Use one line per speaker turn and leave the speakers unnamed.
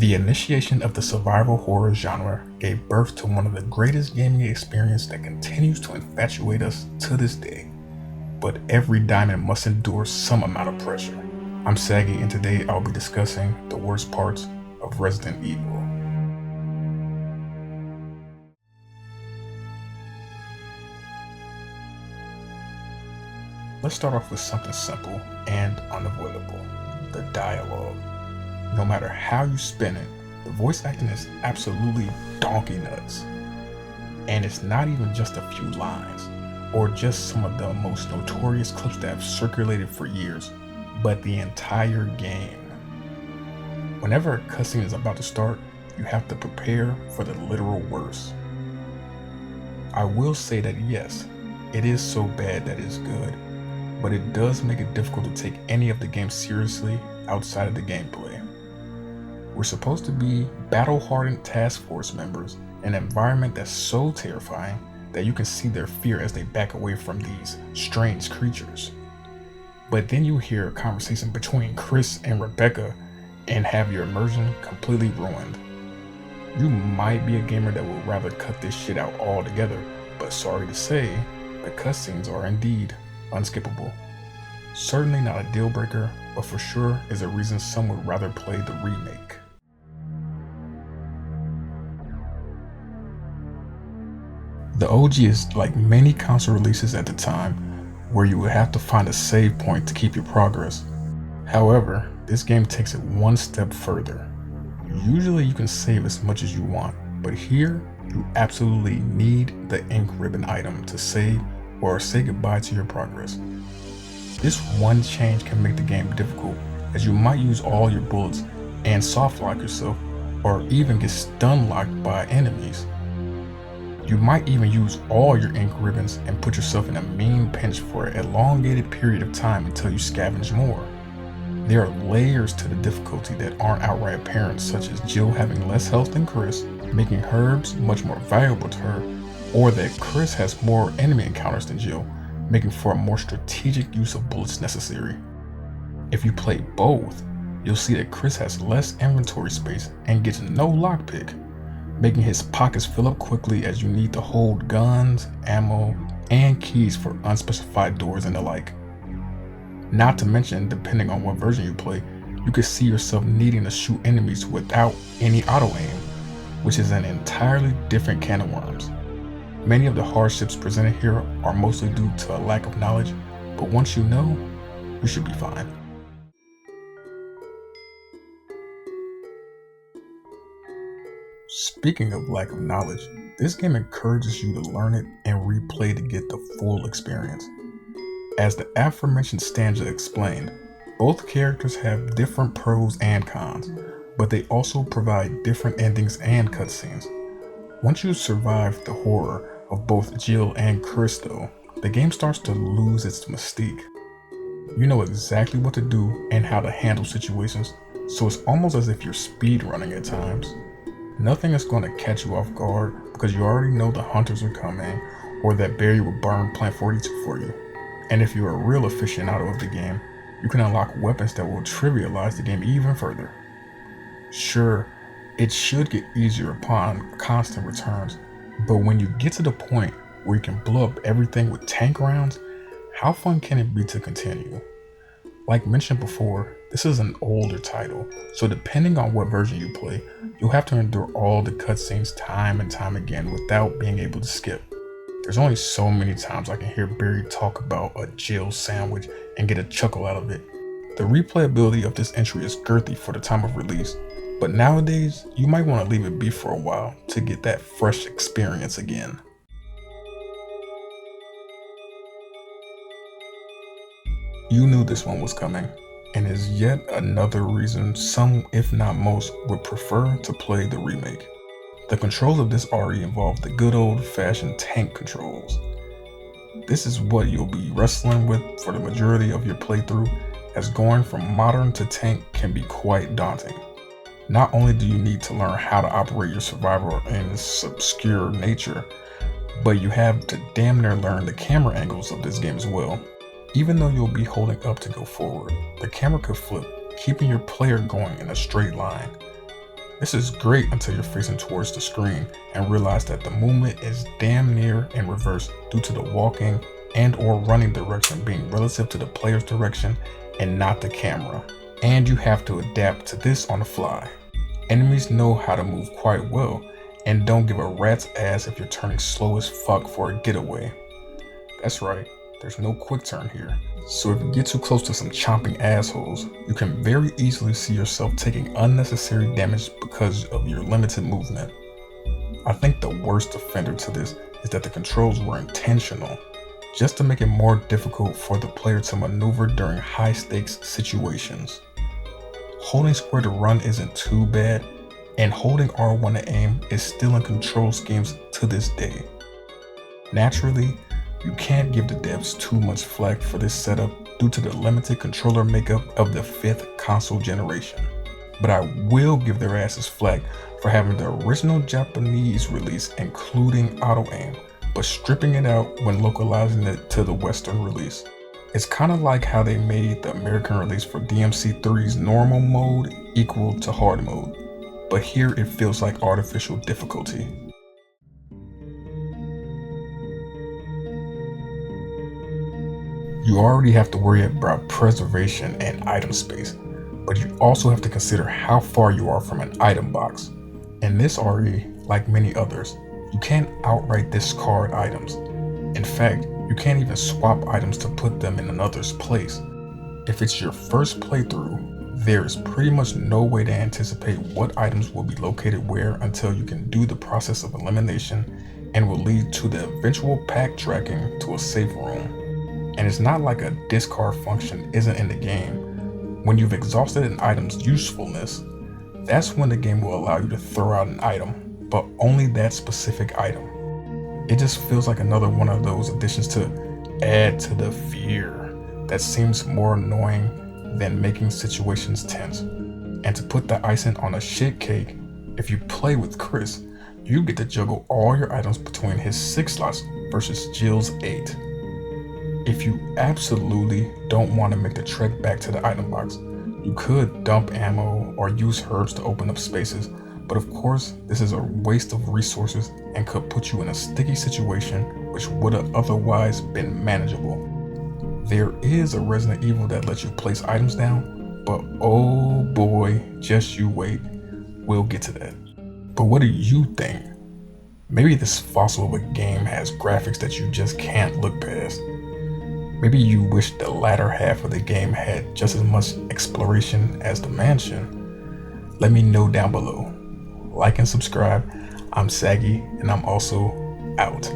The initiation of the survival horror genre gave birth to one of the greatest gaming experiences that continues to infatuate us to this day. But every diamond must endure some amount of pressure. I'm Saggi, and today I'll be discussing the worst parts of Resident Evil. Let's start off with something simple and unavoidable: the dialogue. No matter how you spin it, the voice acting is absolutely donkey nuts. And it's not even just a few lines, or just some of the most notorious clips that have circulated for years, but the entire game. Whenever a cutscene is about to start, you have to prepare for the literal worst. I will say that yes, it is so bad that it's good, but it does make it difficult to take any of the game seriously outside of the gameplay. We're supposed to be battle-hardened task force members in an environment that's so terrifying that you can see their fear as they back away from these strange creatures. But then you hear a conversation between Chris and Rebecca and have your immersion completely ruined. You might be a gamer that would rather cut this shit out altogether, but sorry to say, the cutscenes are indeed unskippable. Certainly not a deal breaker, but for sure is a reason some would rather play the remake. The OG is like many console releases at the time, where you would have to find a save point to keep your progress. However, this game takes it one step further. Usually you can save as much as you want, but here you absolutely need the ink ribbon item to save or say goodbye to your progress. This one change can make the game difficult, as you might use all your bullets and soft lock yourself, or even get stun locked by enemies. You might even use all your ink ribbons and put yourself in a mean pinch for an elongated period of time until you scavenge more. There are layers to the difficulty that aren't outright apparent, such as Jill having less health than Chris, making herbs much more valuable to her, or that Chris has more enemy encounters than Jill, making for a more strategic use of bullets necessary. If you play both, you'll see that Chris has less inventory space and gets no lockpick, making his pockets fill up quickly as you need to hold guns, ammo, and keys for unspecified doors and the like. Not to mention, depending on what version you play, you can see yourself needing to shoot enemies without any auto aim, which is an entirely different can of worms. Many of the hardships presented here are mostly due to a lack of knowledge, but once you know, you should be fine. Speaking of lack of knowledge, this game encourages you to learn it and replay to get the full experience. As the aforementioned stanza explained, both characters have different pros and cons, but they also provide different endings and cutscenes. Once you survive the horror of both Jill and Chris though, the game starts to lose its mystique. You know exactly what to do and how to handle situations, so it's almost as if you're speedrunning at times. Nothing is going to catch you off guard because you already know the hunters are coming, or that Barry will burn Plant 42 for you. And if you're a real aficionado of the game, you can unlock weapons that will trivialize the game even further. Sure, it should get easier upon constant returns, but when you get to the point where you can blow up everything with tank rounds, how fun can it be to continue? Like mentioned before, this is an older title, so depending on what version you play, you'll have to endure all the cutscenes time and time again without being able to skip. There's only so many times I can hear Barry talk about a Jill sandwich and get a chuckle out of it. The replayability of this entry is girthy for the time of release, but nowadays you might want to leave it be for a while to get that fresh experience again. You knew this one was coming, and is yet another reason some, if not most, would prefer to play the remake. The controls of this RE involve the good old-fashioned tank controls. This is what you'll be wrestling with for the majority of your playthrough, as going from modern to tank can be quite daunting. Not only do you need to learn how to operate your survival in its obscure nature, but you have to damn near learn the camera angles of this game as well. Even though you'll be holding up to go forward, the camera could flip, keeping your player going in a straight line. This is great until you're facing towards the screen and realize that the movement is damn near in reverse due to the walking and or running direction being relative to the player's direction and not the camera. And you have to adapt to this on the fly. Enemies know how to move quite well and don't give a rat's ass if you're turning slow as fuck for a getaway. That's right, there's no quick turn here. So if you get too close to some chomping assholes, you can very easily see yourself taking unnecessary damage because of your limited movement. I think the worst offender to this is that the controls were intentional, just to make it more difficult for the player to maneuver during high stakes situations. Holding square to run isn't too bad, and holding R1 to aim is still in control schemes to this day. Naturally, you can't give the devs too much flack for this setup due to the limited controller makeup of the 5th console generation. But I will give their asses flack for having the original Japanese release including auto-aim, but stripping it out when localizing it to the Western release. It's kind of like how they made the American release for DMC3's normal mode equal to hard mode, but here it feels like artificial difficulty. You already have to worry about preservation and item space, but you also have to consider how far you are from an item box. In this RE, like many others, you can't outright discard items. In fact, you can't even swap items to put them in another's place. If it's your first playthrough, there is pretty much no way to anticipate what items will be located where until you can do the process of elimination and will lead to the eventual pack tracking to a safe room. And it's not like a discard function isn't in the game. When you've exhausted an item's usefulness, that's when the game will allow you to throw out an item, but only that specific item. It just feels like another one of those additions to add to the fear that seems more annoying than making situations tense. And to put the icing on a shit cake, if you play with Chris, you get to juggle all your items between his 6 slots versus Jill's 8. If you absolutely don't want to make the trek back to the item box, you could dump ammo or use herbs to open up spaces, but of course this is a waste of resources and could put you in a sticky situation which would have otherwise been manageable. There is a Resident Evil that lets you place items down, but oh boy, just you wait, we'll get to that. But what do you think? Maybe this fossil of a game has graphics that you just can't look past. Maybe you wish the latter half of the game had just as much exploration as the mansion. Let me know down below. Like and subscribe. I'm Saggi, and I'm also out.